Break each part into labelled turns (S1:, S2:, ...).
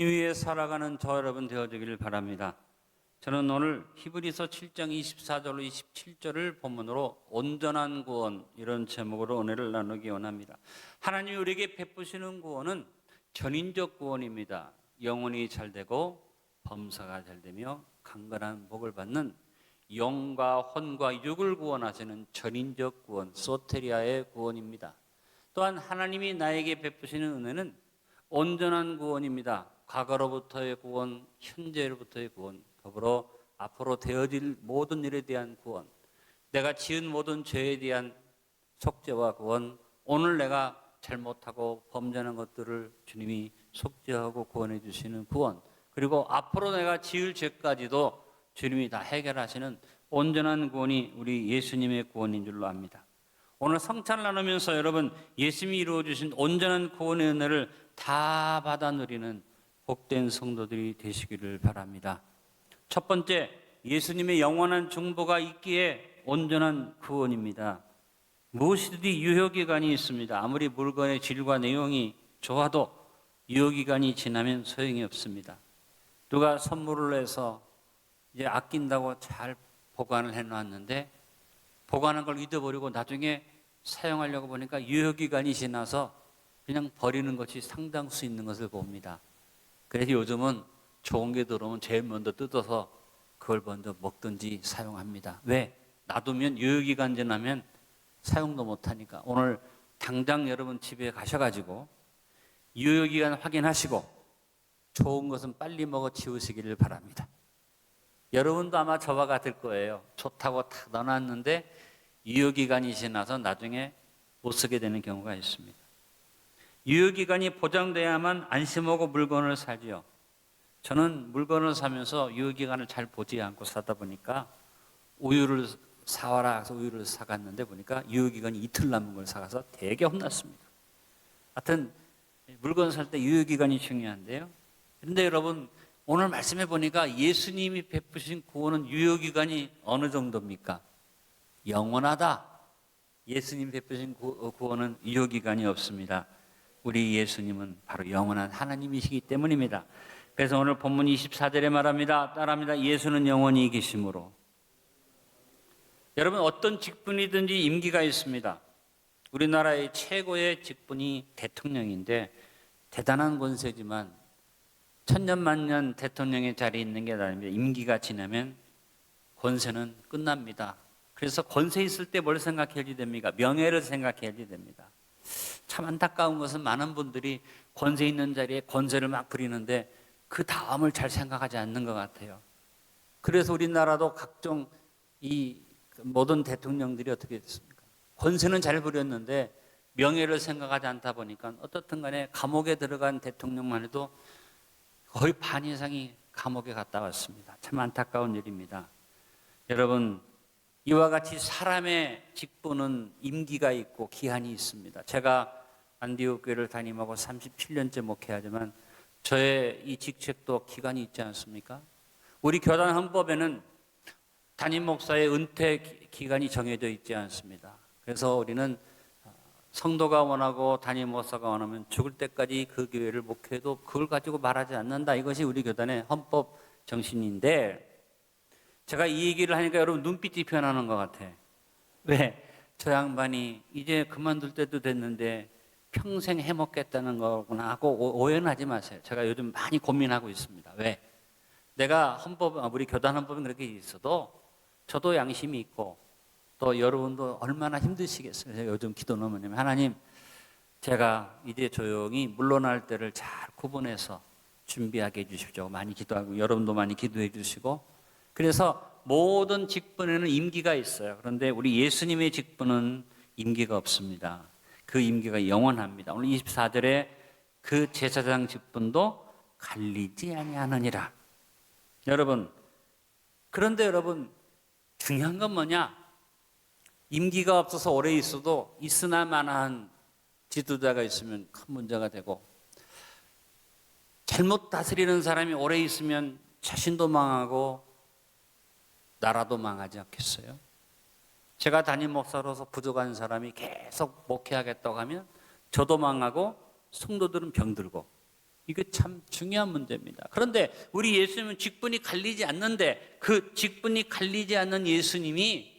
S1: 위에 살아가는 저 여러분 되어주기를 바랍니다. 저는 오늘 히브리서 7장 24절로 27절을 본문으로 온전한 구원, 이런 제목으로 은혜를 나누기 원합니다. 하나님이 우리에게 베푸시는 구원은 전인적 구원입니다. 영혼이 잘되고 범사가 잘되며 강건한 복을 받는 영과 혼과 육을 구원하시는 전인적 구원, 소테리아의 구원입니다. 또한 하나님이 나에게 베푸시는 은혜는 온전한 구원입니다. 과거로부터의 구원, 현재로부터의 구원, 더불어 앞으로 되어질 모든 일에 대한 구원, 내가 지은 모든 죄에 대한 속죄와 구원, 오늘 내가 잘못하고 범죄하는 것들을 주님이 속죄하고 구원해 주시는 구원, 그리고 앞으로 내가 지을 죄까지도 주님이 다 해결하시는 온전한 구원이 우리 예수님의 구원인 줄로 압니다. 오늘 성찬을 나누면서 여러분, 예수님이 이루어주신 온전한 구원의 은혜를 다 받아 누리는 복된 성도들이 되시기를 바랍니다. 첫 번째, 예수님의 영원한 중보가 있기에 온전한 구원입니다. 무엇이든지 유효기간이 있습니다. 아무리 물건의 질과 내용이 좋아도 유효기간이 지나면 소용이 없습니다. 누가 선물을 해서 이제 아낀다고 잘 보관을 해놨는데 보관한 걸 잊어버리고 나중에 사용하려고 보니까 유효기간이 지나서 그냥 버리는 것이 상당수 있는 것을 봅니다. 그래서 요즘은 좋은 게 들어오면 제일 먼저 뜯어서 그걸 먼저 먹든지 사용합니다. 왜? 놔두면 유효기간 지나면 사용도 못하니까. 오늘 당장 여러분 집에 가셔가지고 유효기간 확인하시고 좋은 것은 빨리 먹어 치우시기를 바랍니다. 여러분도 아마 저와 같을 거예요. 좋다고 다 넣어놨는데 유효기간이 지나서 나중에 못 쓰게 되는 경우가 있습니다. 유효기간이 보장돼야만 안심하고 물건을 사지요. 저는 물건을 사면서 유효기간을 잘 보지 않고 사다 보니까 우유를 사와라 해서 우유를 사갔는데 보니까 유효기간이 이틀 남은 걸 사가서 되게 혼났습니다. 하여튼 물건 살 때 유효기간이 중요한데요. 그런데 여러분, 오늘 말씀해 보니까 예수님이 베푸신 구원은 유효기간이 어느 정도입니까? 영원하다. 예수님 베푸신 구원은 유효기간이 없습니다. 우리 예수님은 바로 영원한 하나님이시기 때문입니다. 그래서 오늘 본문 24절에 말합니다. 따라합니다. 예수는 영원히 계심으로. 여러분, 어떤 직분이든지 임기가 있습니다. 우리나라의 최고의 직분이 대통령인데 대단한 권세지만 천년만년 대통령의 자리에 있는 게 아닙니다. 임기가 지나면 권세는 끝납니다. 그래서 권세 있을 때 뭘 생각해야지 됩니까? 명예를 생각해야지 됩니다. 참 안타까운 것은 많은 분들이 권세 있는 자리에 권세를 막 부리는데 그 다음을 잘 생각하지 않는 것 같아요. 그래서 우리나라도 각종 이 모든 대통령들이 어떻게 됐습니까? 권세는 잘 부렸는데 명예를 생각하지 않다 보니까 어떻든 간에 감옥에 들어간 대통령만 해도 거의 반 이상이 감옥에 갔다 왔습니다. 참 안타까운 일입니다. 여러분, 이와 같이 사람의 직분은 임기가 있고 기한이 있습니다. 제가 안디옥 교회를 담임하고 37년째 목회하지만 저의 이 직책도 기간이 있지 않습니까? 우리 교단 헌법에는 담임 목사의 은퇴 기간이 정해져 있지 않습니다. 그래서 우리는 성도가 원하고 담임 목사가 원하면 죽을 때까지 그 교회를 목회해도 그걸 가지고 말하지 않는다. 이것이 우리 교단의 헌법 정신인데 제가 이 얘기를 하니까 여러분 눈빛이 변하는 것 같아. 왜? 저 양반이 이제 그만둘 때도 됐는데 평생 해먹겠다는 거구나 하고 오해는 하지 마세요. 제가 요즘 많이 고민하고 있습니다. 왜? 내가 우리 교단 헌법은 그렇게 있어도 저도 양심이 있고 또 여러분도 얼마나 힘드시겠어요. 제가 요즘 기도는 뭐냐면 하나님, 제가 이제 조용히 물러날 때를 잘 구분해서 준비하게 해주십시오. 많이 기도하고 여러분도 많이 기도해 주시고, 그래서 모든 직분에는 임기가 있어요. 그런데 우리 예수님의 직분은 임기가 없습니다. 그 임기가 영원합니다. 오늘 24절에 그 제사장 직분도 갈리지 아니하느니라. 여러분, 그런데 여러분, 중요한 건 뭐냐? 임기가 없어서 오래 있어도 있으나 마나한 지도자가 있으면 큰 문제가 되고, 잘못 다스리는 사람이 오래 있으면 자신도 망하고 나라도 망하지 않겠어요? 제가 담임 목사로서 부족한 사람이 계속 목회하겠다고 하면 저도 망하고 성도들은 병들고 이거 참 중요한 문제입니다. 그런데 우리 예수님은 직분이 갈리지 않는데 그 직분이 갈리지 않는 예수님이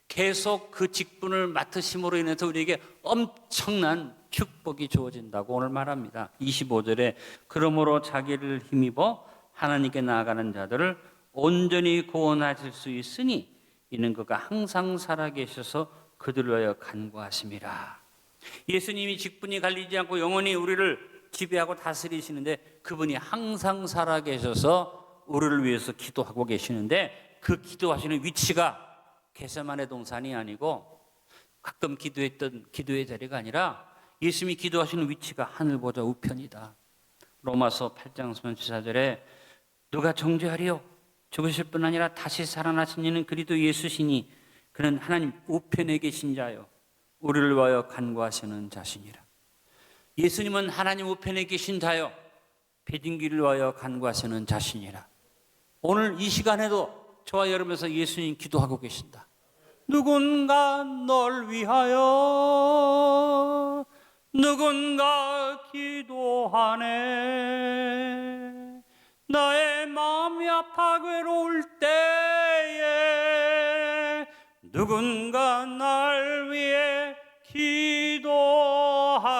S1: 계속 그 직분을 맡으심으로 인해서 우리에게 엄청난 축복이 주어진다고 오늘 말합니다. 25절에 그러므로 자기를 힘입어 하나님께 나아가는 자들을 온전히 구원하실 수 있으니 이는 그가 항상 살아계셔서 그들을 위하여 간구하심이라. 예수님이 직분이 갈리지 않고 영원히 우리를 지배하고 다스리시는데 그분이 항상 살아계셔서 우리를 위해서 기도하고 계시는데 그 기도하시는 위치가 겟세마네 동산이 아니고 가끔 기도했던 기도의 자리가 아니라 예수님이 기도하시는 위치가 하늘보다 우편이다. 로마서 8장 34절에 누가 정죄하리요? 죽으실 뿐 아니라 다시 살아나신 이는 그리스도 예수시니 그는 하나님 우편에 계신 자요 우리를 위하여 간구하시는 자시니라. 예수님은 하나님 우편에 계신 자요 배진기를 위하여 간구하시는 자시니라. 오늘 이 시간에도 저와 여러분에서 예수님 기도하고 계신다. 누군가 널 위하여 누군가 기도하네. 나의 마음이 아파 괴로울 때에 누군가 날 위해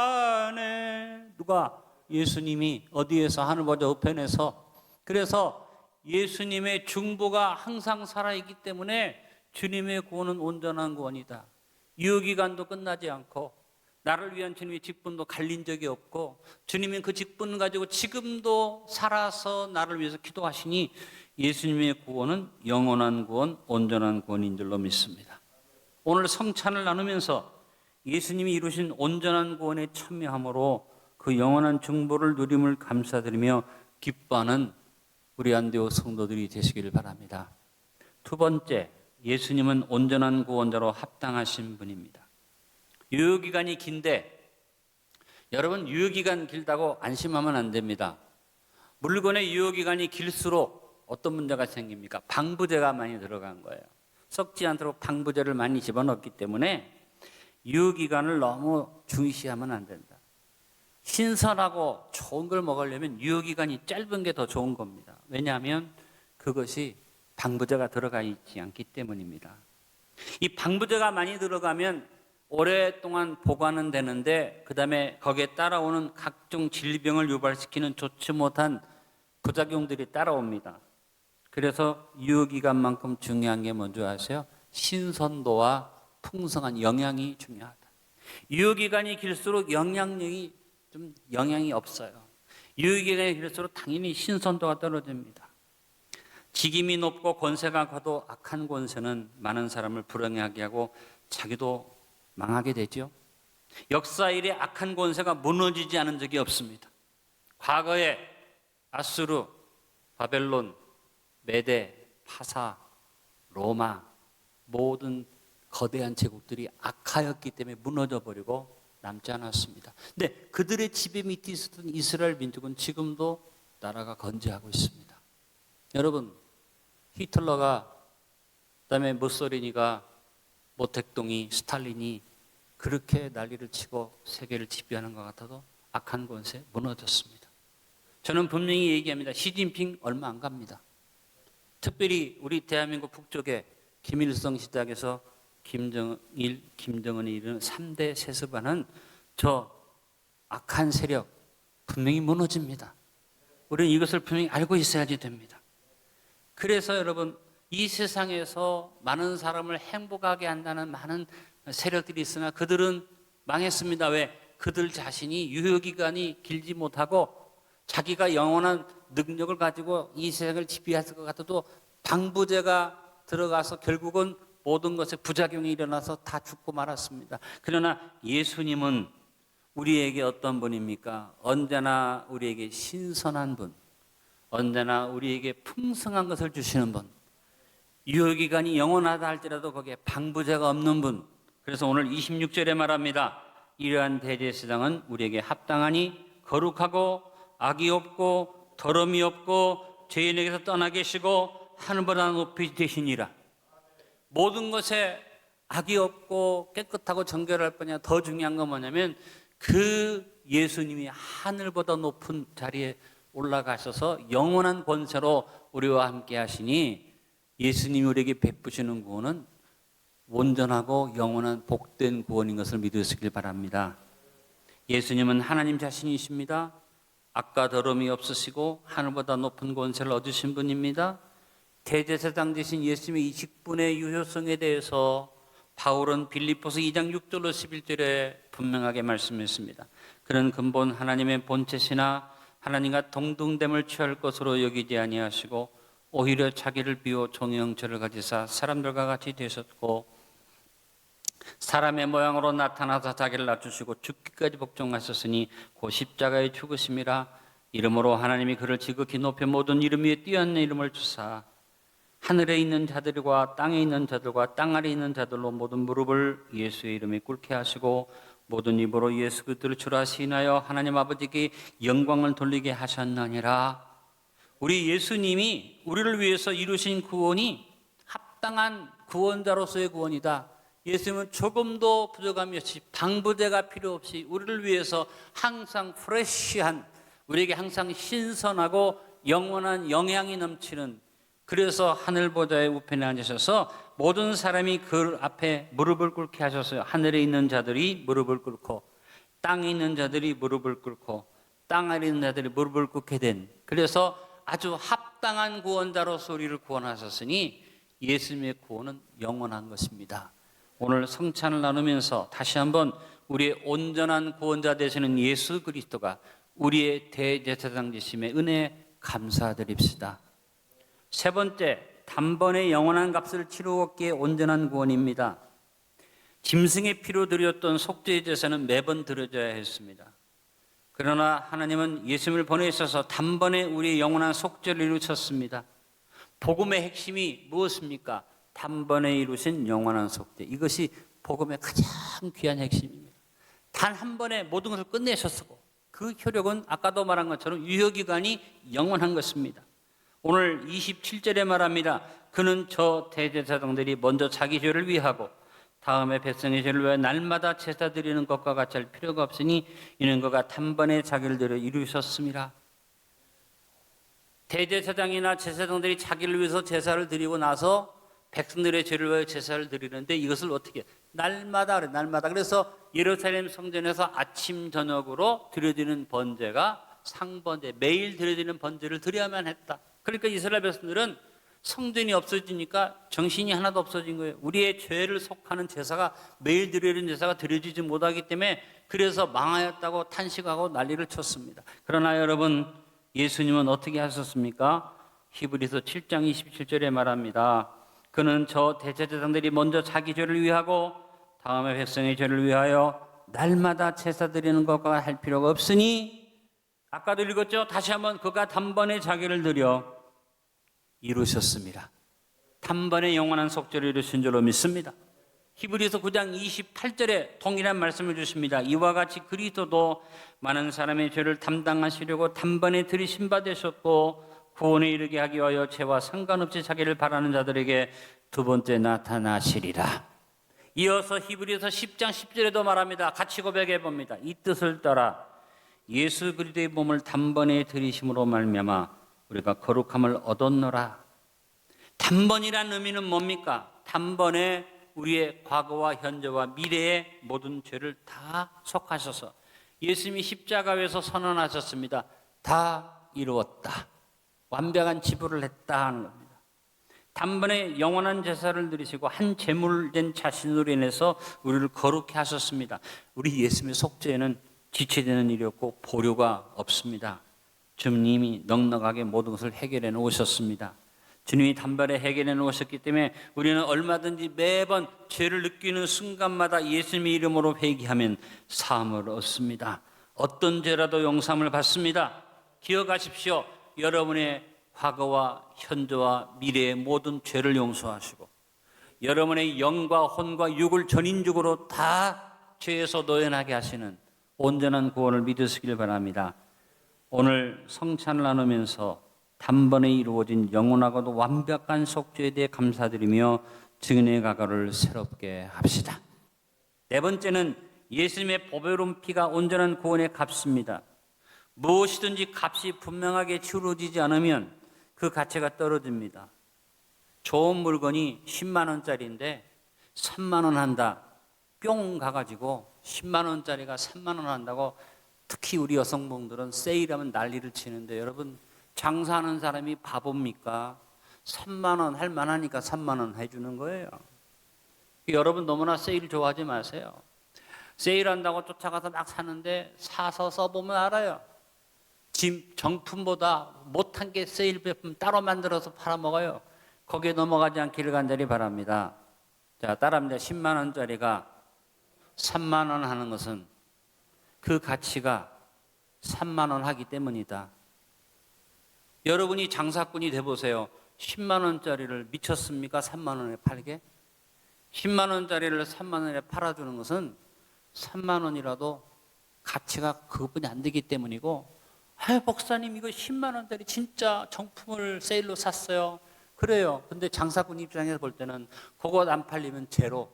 S1: 기도하네. 누가? 예수님이 어디에서? 하늘보다 우편에서. 그래서 예수님의 중보가 항상 살아있기 때문에 주님의 구원은 온전한 구원이다. 유효기간도 끝나지 않고 나를 위한 주님의 직분도 갈린 적이 없고 주님은 그 직분 가지고 지금도 살아서 나를 위해서 기도하시니 예수님의 구원은 영원한 구원, 온전한 구원인 줄로 믿습니다. 오늘 성찬을 나누면서 예수님이 이루신 온전한 구원에 참여함으로 그 영원한 중보를 누림을 감사드리며 기뻐하는 우리 안디오 성도들이 되시기를 바랍니다. 두 번째, 예수님은 온전한 구원자로 합당하신 분입니다. 유효기간이 긴데 여러분 유효기간 길다고 안심하면 안 됩니다. 물건의 유효기간이 길수록 어떤 문제가 생깁니까? 방부제가 많이 들어간 거예요. 썩지 않도록 방부제를 많이 집어넣기 때문에 유효기간을 너무 중시하면 안 된다. 신선하고 좋은 걸 먹으려면 유효기간이 짧은 게 더 좋은 겁니다. 왜냐하면 그것이 방부제가 들어가 있지 않기 때문입니다. 이 방부제가 많이 들어가면 오랫동안 보관은 되는데 그 다음에 거기에 따라오는 각종 질병을 유발시키는 좋지 못한 부작용들이 따라옵니다. 그래서 유효기간만큼 중요한 게 뭔지 아세요? 신선도와 풍성한 영양이 중요하다. 유효기간이 길수록 영향력이 좀 영향이 없어요. 유효기간이 길수록 당연히 신선도가 떨어집니다. 직임이 높고 권세가 커도 악한 권세는 많은 사람을 불행하게 하고 자기도 망하게 되죠. 역사 일에 악한 권세가 무너지지 않은 적이 없습니다. 과거에 아수르, 바벨론, 메데, 파사, 로마 모든 거대한 제국들이 악하였기 때문에 무너져 버리고 남지 않았습니다. 근데 그들의 지배 밑에 있었던 이스라엘 민족은 지금도 나라가 건재하고 있습니다. 여러분, 히틀러가 그다음에 무소리니가 모택동이 스탈린이 그렇게 난리를 치고 세계를 지배하는 것 같아도 악한 권세 무너졌습니다. 저는 분명히 얘기합니다. 시진핑 얼마 안 갑니다. 특별히 우리 대한민국 북쪽에 김일성 시작해서 김정일, 김정은이 이르는 3대 세습안은 저 악한 세력 분명히 무너집니다. 우리는 이것을 분명히 알고 있어야지 됩니다. 그래서 여러분 이 세상에서 많은 사람을 행복하게 한다는 많은 세력들이 있으나 그들은 망했습니다. 왜? 그들 자신이 유효기간이 길지 못하고 자기가 영원한 능력을 가지고 이 세상을 지배했을 것 같아도 방부제가 들어가서 결국은 모든 것에 부작용이 일어나서 다 죽고 말았습니다. 그러나 예수님은 우리에게 어떤 분입니까? 언제나 우리에게 신선한 분, 언제나 우리에게 풍성한 것을 주시는 분, 유효기간이 영원하다 할지라도 거기에 방부제가 없는 분. 그래서 오늘 26절에 말합니다. 이러한 대제사장은 우리에게 합당하니 거룩하고 악이 없고 더러움이 없고 죄인에게서 떠나 계시고 하늘보다 높이 되시니라. 모든 것에 악이 없고 깨끗하고 정결할 뿐이야. 더 중요한 건 뭐냐면 그 예수님이 하늘보다 높은 자리에 올라가셔서 영원한 권세로 우리와 함께 하시니 예수님이 우리에게 베푸시는 구원은 온전하고 영원한 복된 구원인 것을 믿으시길 바랍니다. 예수님은 하나님 자신이십니다. 악과 더러움이 없으시고 하늘보다 높은 권세를 얻으신 분입니다. 대제사장 되신 예수님의 이 직분의 유효성에 대해서 바울은 빌립보서 2장 6절로 11절에 분명하게 말씀했습니다. 그는 근본 하나님의 본체시나 하나님과 동등됨을 취할 것으로 여기지 아니하시고 오히려 자기를 비워 종의 형체를 가지사 사람들과 같이 되셨고 사람의 모양으로 나타나서 자기를 낮추시고 죽기까지 복종하셨으니 곧 십자가의 죽으심이라. 이름으로 하나님이 그를 지극히 높여 모든 이름 위에 뛰어난 이름을 주사 하늘에 있는 자들과 땅에 있는 자들과 땅 아래에 있는 자들로 모든 무릎을 예수의 이름에 꿇게 하시고 모든 입으로 예수 그리스도를 주라 시인하여 하나님 아버지께 영광을 돌리게 하셨느니라. 우리 예수님이 우리를 위해서 이루신 구원이 합당한 구원자로서의 구원이다. 예수님은 조금도 부족함이 없이 방부제가 필요 없이 우리를 위해서 항상 프레시한, 우리에게 항상 신선하고 영원한 영향이 넘치는, 그래서 하늘 보좌의 우편에 앉으셔서 모든 사람이 그 앞에 무릎을 꿇게 하셨어요. 하늘에 있는 자들이 무릎을 꿇고 땅에 있는 자들이 무릎을 꿇고 땅 아래에 있는 자들이 무릎을 꿇게 된, 그래서 아주 합당한 구원자로서 우리를 구원하셨으니 예수님의 구원은 영원한 것입니다. 오늘 성찬을 나누면서 다시 한번 우리의 온전한 구원자 되시는 예수 그리스도가 우리의 대제사장 되심의 은혜에 감사드립시다. 세 번째, 단번에 영원한 값을 치루었기에 온전한 구원입니다. 짐승의 피로 드렸던 속죄의 제사는 매번 드려져야 했습니다. 그러나 하나님은 예수님을 보내셔서 단번에 우리의 영원한 속죄를 이루셨습니다. 복음의 핵심이 무엇입니까? 단번에 이루신 영원한 속죄. 이것이 복음의 가장 귀한 핵심입니다. 단 한 번에 모든 것을 끝내셨고 그 효력은 아까도 말한 것처럼 유효기간이 영원한 것입니다. 오늘 27절에 말합니다. 그는 저 대제사장들이 먼저 자기 죄를 위하고 다음에 백성의 죄를 위하여 날마다 제사 드리는 것과 같이 할 필요가 없으니 이는 그가 단번에 자기를 드려 이루셨습니다. 대제사장이나 제사장들이 자기를 위해서 제사를 드리고 나서 백성들의 죄를 위하여 제사를 드리는데 이것을 어떻게 날마다 그래서 예루살렘 성전에서 아침 저녁으로 드려지는 번제가 상번제, 매일 드려지는 번제를 드려야만 했다. 그러니까 이스라엘 백성들은 성전이 없어지니까 정신이 하나도 없어진 거예요. 우리의 죄를 속하는 제사가, 매일 드려지는 제사가 드려지지 못하기 때문에 그래서 망하였다고 탄식하고 난리를 쳤습니다. 그러나 여러분, 예수님은 어떻게 하셨습니까? 히브리서 7장 27절에 말합니다. 그는 저 대제사장들이 먼저 자기 죄를 위하고 다음에 백성의 죄를 위하여 날마다 제사 드리는 것과 할 필요가 없으니, 아까도 읽었죠? 다시 한번 그가 단번에 자기를 드려 이루셨습니다. 단번에 영원한 속죄를 이루신 줄로 믿습니다. 히브리서 9장 28절에 동일한 말씀을 주십니다. 이와 같이 그리스도도 많은 사람의 죄를 담당하시려고 단번에 들이신 바 되셨고 구원에 이르게 하기 위하여 죄와 상관없이 자기를 바라는 자들에게 두 번째 나타나시리라. 이어서 히브리서 10장 10절에도 말합니다. 같이 고백해 봅니다. 이 뜻을 따라 예수 그리스도의 몸을 단번에 들이심으로 말미암아 우리가 거룩함을 얻었노라. 단번이란 의미는 뭡니까? 단번에 우리의 과거와 현재와 미래의 모든 죄를 다 속하셔서 예수님이 십자가에서 선언하셨습니다. 다 이루었다. 완벽한 지불을 했다 하는 겁니다. 단번에 영원한 제사를 드리시고 한 제물된 자신으로 인해서 우리를 거룩해 하셨습니다. 우리 예수님의 속죄에는 지체되는 일이 없고 보류가 없습니다. 주님이 넉넉하게 모든 것을 해결해 놓으셨습니다. 주님이 단번에 해결해 놓으셨기 때문에 우리는 얼마든지 매번 죄를 느끼는 순간마다 예수님의 이름으로 회개하면 사함을 얻습니다. 어떤 죄라도 용서함을 받습니다. 기억하십시오. 여러분의 과거와 현재와 미래의 모든 죄를 용서하시고 여러분의 영과 혼과 육을 전인죽으로 다 죄에서 노연하게 하시는 온전한 구원을 믿으시길 바랍니다. 오늘 성찬을 나누면서 단번에 이루어진 영원하고도 완벽한 속죄에 대해 감사드리며 증인의 가가를 새롭게 합시다. 네 번째는 예수님의 보배로운 피가 온전한 구원의 값입니다. 무엇이든지 값이 분명하게 치러지지 않으면 그 가치가 떨어집니다. 좋은 물건이 10만 원짜리인데 3만 원 한다. 뿅 가가지고 10만 원짜리가 3만 원 한다고 특히 우리 여성분들은 세일하면 난리를 치는데 여러분 장사하는 사람이 바보입니까? 3만 원 할 만하니까 3만 원 해주는 거예요. 여러분 너무나 세일 좋아하지 마세요. 세일한다고 쫓아가서 막 사는데 사서 써보면 알아요. 짐 정품보다 못한 게 세일 제품 따로 만들어서 팔아먹어요. 거기에 넘어가지 않기를 간절히 바랍니다. 자, 따라합니다. 10만 원짜리가 3만 원 하는 것은 그 가치가 3만 원 하기 때문이다. 여러분이 장사꾼이 돼보세요. 10만 원짜리를 미쳤습니까? 3만 원에 팔게? 10만 원짜리를 3만 원에 팔아주는 것은 3만 원이라도 가치가 그것뿐이 안 되기 때문이고, 목사님 이거 10만 원짜리 진짜 정품을 세일로 샀어요. 그래요. 근데 장사꾼 입장에서 볼 때는 그거 안 팔리면 제로.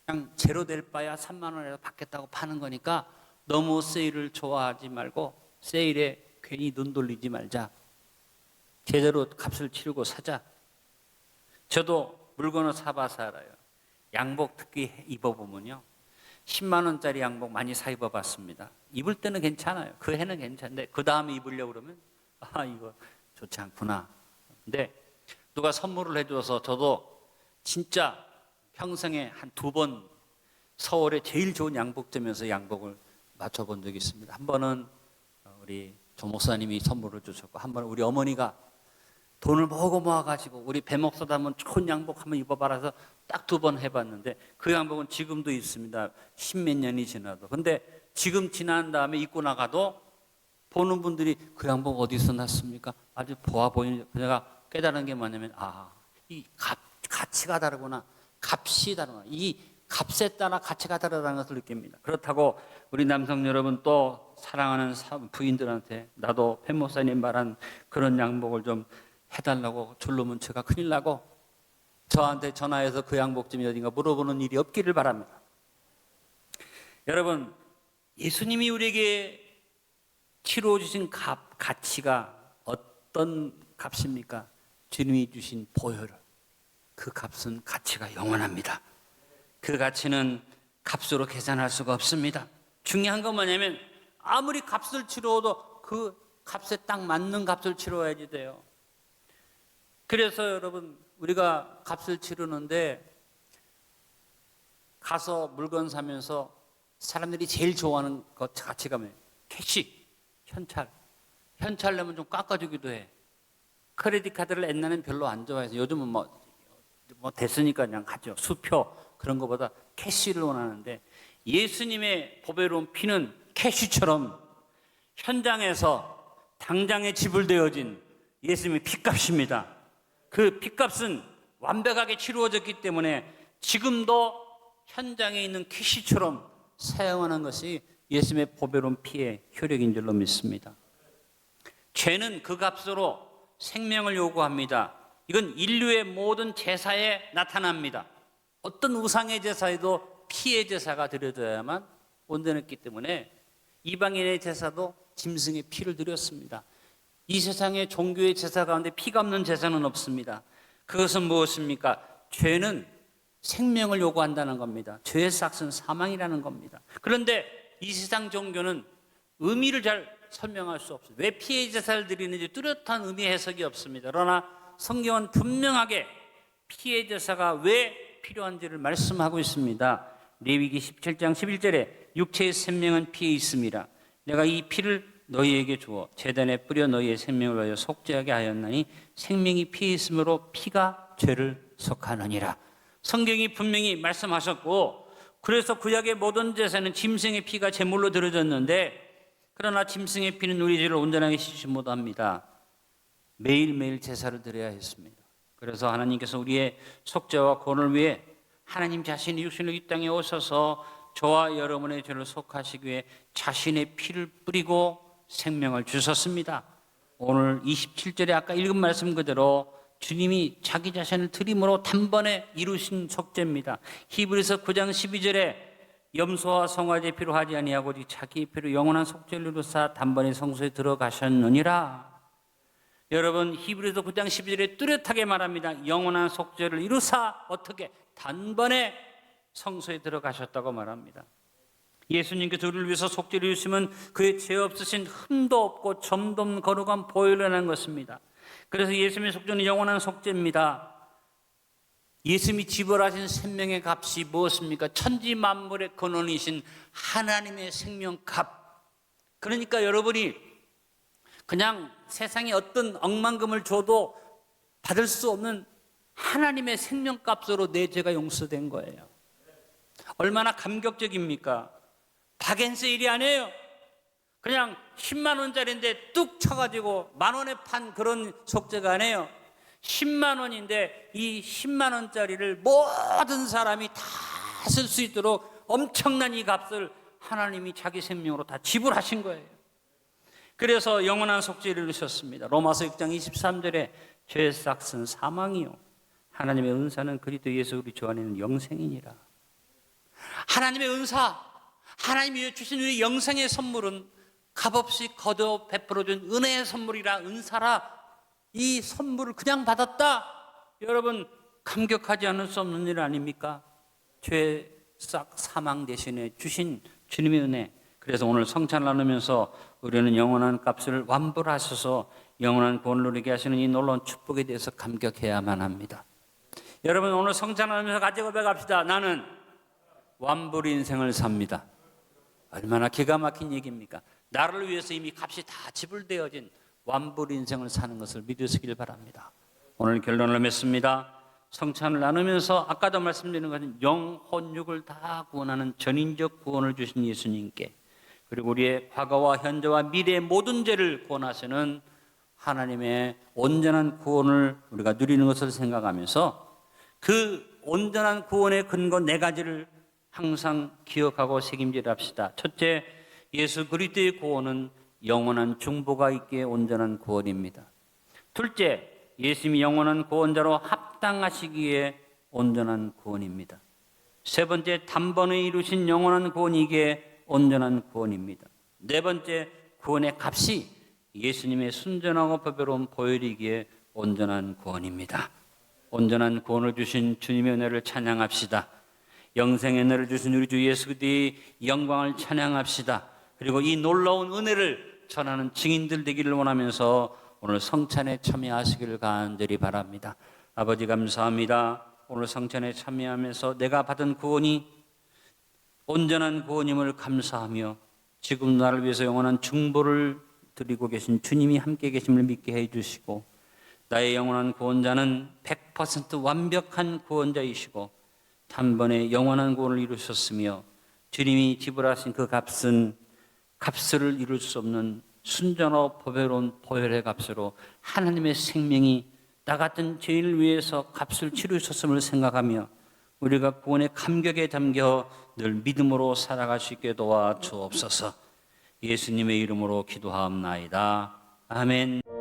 S1: 그냥 제로 될 바야 3만 원에 받겠다고 파는 거니까 너무 세일을 좋아하지 말고 세일에 괜히 눈 돌리지 말자. 제대로 값을 치르고 사자. 저도 물건을 사봐서 알아요. 양복 특히 입어보면요. 10만 원짜리 양복 많이 사 입어봤습니다. 입을 때는 괜찮아요. 그 해는 괜찮은데 그 다음에 입으려고 그러면 이거 좋지 않구나. 근데 누가 선물을 해줘서 저도 진짜 평생에 한 2번 서울에 제일 좋은 양복점에서 양복을 맞춰본 적이 있습니다. 한 번은 우리 조 목사님이 선물을 주셨고, 한 번은 우리 어머니가 돈을 모아가지고 우리 배 목사다 한번 좋은 양복 한번 입어봐라 해서 딱 2번 해봤는데 그 양복은 지금도 있습니다. 10몇 년이 지나도. 근데 지금 지난 다음에 입고 나가도 보는 분들이 그 양복 어디서 났습니까? 아주 보아 보이는. 제가 깨달은 게 뭐냐면 이 가치가 다르구나. 값이 다르구나. 이 값에 따라 가치가 다르다는 것을 느낍니다. 그렇다고 우리 남성 여러분 또 사랑하는 부인들한테 나도 배 목사님 말한 그런 양복을 좀 해달라고 졸르면 제가 큰일 나고 저한테 전화해서 그 양복점이 어딘가 물어보는 일이 없기를 바랍니다. 여러분, 예수님이 우리에게 치러 주신 가치가 어떤 값입니까? 주님이 주신 보혈. 그 값은 가치가 영원합니다. 그 가치는 값으로 계산할 수가 없습니다. 중요한 건 뭐냐면 아무리 값을 치러도 그 값에 딱 맞는 값을 치러야지 돼요. 그래서 여러분 우리가 값을 치르는데 가서 물건 사면서 사람들이 제일 좋아하는 것 가치가 뭐예요? 캐시, 현찰. 현찰 내면 좀 깎아주기도 해. 크레딧 카드를 옛날엔 별로 안 좋아해서 요즘은 뭐 됐으니까 그냥 하죠. 수표 그런 것보다 캐시를 원하는데 예수님의 보배로운 피는 캐시처럼 현장에서 당장에 지불되어진 예수님의 피값입니다. 그 피값은 완벽하게 치루어졌기 때문에 지금도 현장에 있는 캐시처럼 사용하는 것이 예수님의 보배로운 피의 효력인 줄로 믿습니다. 죄는 그 값으로 생명을 요구합니다. 이건 인류의 모든 제사에 나타납니다. 어떤 우상의 제사에도 피의 제사가 드려져야만 온전했기 때문에 이방인의 제사도 짐승의 피를 드렸습니다. 이 세상의 종교의 제사 가운데 피가 없는 제사는 없습니다. 그것은 무엇입니까? 죄는 생명을 요구한다는 겁니다. 죄의 삭은 사망이라는 겁니다. 그런데 이 세상 종교는 의미를 잘 설명할 수 없어요. 왜 피의 제사를 드리는지 뚜렷한 의미 해석이 없습니다. 그러나 성경은 분명하게 피의 제사가 왜 필요한지를 말씀하고 있습니다. 레위기 17장 11절에 육체의 생명은 피에 있습니다. 내가 이 피를 너희에게 주어 제단에 뿌려 너희의 생명을 위하여 속죄하게 하였나니 생명이 피에 있으므로 피가 죄를 속하느니라. 성경이 분명히 말씀하셨고, 그래서 구약의 모든 제사는 짐승의 피가 제물로 드려졌는데, 그러나 짐승의 피는 우리 죄를 온전하게 씻지 못합니다. 매일매일 제사를 드려야 했습니다. 그래서 하나님께서 우리의 속죄와 구원을 위해 하나님 자신이 육신으로 이 땅에 오셔서 저와 여러분의 죄를 속하시기 위해 자신의 피를 뿌리고 생명을 주셨습니다. 오늘 27절에 아까 읽은 말씀 그대로 주님이 자기 자신을 드림으로 단번에 이루신 속죄입니다. 히브리서 9장 12절에 염소와 송아지 피로 하지 아니하고 오직 자기 피로 영원한 속죄를 이루사 단번에 성소에 들어가셨느니라. 여러분, 히브리서 9장 12절에 뚜렷하게 말합니다. 영원한 속죄를 이루사 어떻게? 단번에 성소에 들어가셨다고 말합니다. 예수님께서 우리를 위해서 속죄를 이루시면 그의 죄 없으신 흠도 없고 점도 없는 거룩한 보혈이라는 것입니다. 그래서 예수님의 속죄는 영원한 속죄입니다. 예수님이 지불하신 생명의 값이 무엇입니까? 천지 만물의 근원이신 하나님의 생명값. 그러니까 여러분이 그냥 세상에 어떤 억만금을 줘도 받을 수 없는 하나님의 생명값으로 내 죄가 용서된 거예요. 얼마나 감격적입니까? 박앤세일이 아니에요. 그냥 10만 원짜리인데 뚝 쳐가지고 만 원에 판 그런 속죄가 아니에요. 10만 원인데 이 10만 원짜리를 모든 사람이 다 쓸 수 있도록 엄청난 이 값을 하나님이 자기 생명으로 다 지불하신 거예요. 그래서 영원한 속죄를 이루셨습니다. 로마서 6장 23절에 죄의 삭은 사망이요 하나님의 은사는 그리스도 예수 우리 주 안에 있는 영생이니라. 하나님의 은사, 하나님이 주신 우리 영생의 선물은 값없이 거둬 베풀어준 은혜의 선물이라, 은사라. 이 선물을 그냥 받았다. 여러분, 감격하지 않을 수 없는 일 아닙니까? 죄 싹 사망 대신에 주신 주님의 은혜. 그래서 오늘 성찬을 나누면서 우리는 영원한 값을 완불하셔서 영원한 구원을 누리게 하시는 이 놀라운 축복에 대해서 감격해야만 합니다. 여러분, 오늘 성찬을 나누면서 같이 고백합시다. 나는 완불 인생을 삽니다. 얼마나 기가 막힌 얘기입니까? 나를 위해서 이미 값이 다 지불되어진 완불 인생을 사는 것을 믿으시길 바랍니다. 오늘 결론을 맺습니다. 성찬을 나누면서 아까도 말씀드린 것은 영, 혼, 육을 다 구원하는 전인적 구원을 주신 예수님께, 그리고 우리의 과거와 현재와 미래의 모든 죄를 구원하시는 하나님의 온전한 구원을 우리가 누리는 것을 생각하면서 그 온전한 구원의 근거 4가지를 항상 기억하고 책임질 합시다. 첫째, 예수 그리스도의 구원은 영원한 중보가 있기에 온전한 구원입니다. 둘째, 예수님이 영원한 구원자로 합당하시기에 온전한 구원입니다. 세 번째, 단번에 이루신 영원한 구원이기에 온전한 구원입니다. 네 번째, 구원의 값이 예수님의 순전하고 보배로운 보혈이기에 온전한 구원입니다. 온전한 구원을 주신 주님의 은혜를 찬양합시다. 영생의 은혜를 주신 우리 주 예수 그리스도의 영광을 찬양합시다. 그리고 이 놀라운 은혜를 전하는 증인들 되기를 원하면서 오늘 성찬에 참여하시기를 간절히 바랍니다. 아버지, 감사합니다. 오늘 성찬에 참여하면서 내가 받은 구원이 온전한 구원임을 감사하며 지금 나를 위해서 영원한 중보를 드리고 계신 주님이 함께 계심을 믿게 해주시고, 나의 영원한 구원자는 100% 완벽한 구원자이시고 단번에 영원한 구원을 이루셨으며, 주님이 지불하신 그 값은 값을 이룰 수 없는 순전하고 보배로운 보혈의 값으로 하나님의 생명이 나 같은 죄인을 위해서 값을 치르셨음을 생각하며 우리가 구원의 감격에 잠겨 늘 믿음으로 살아갈 수 있게 도와 주옵소서. 예수님의 이름으로 기도하옵나이다. 아멘.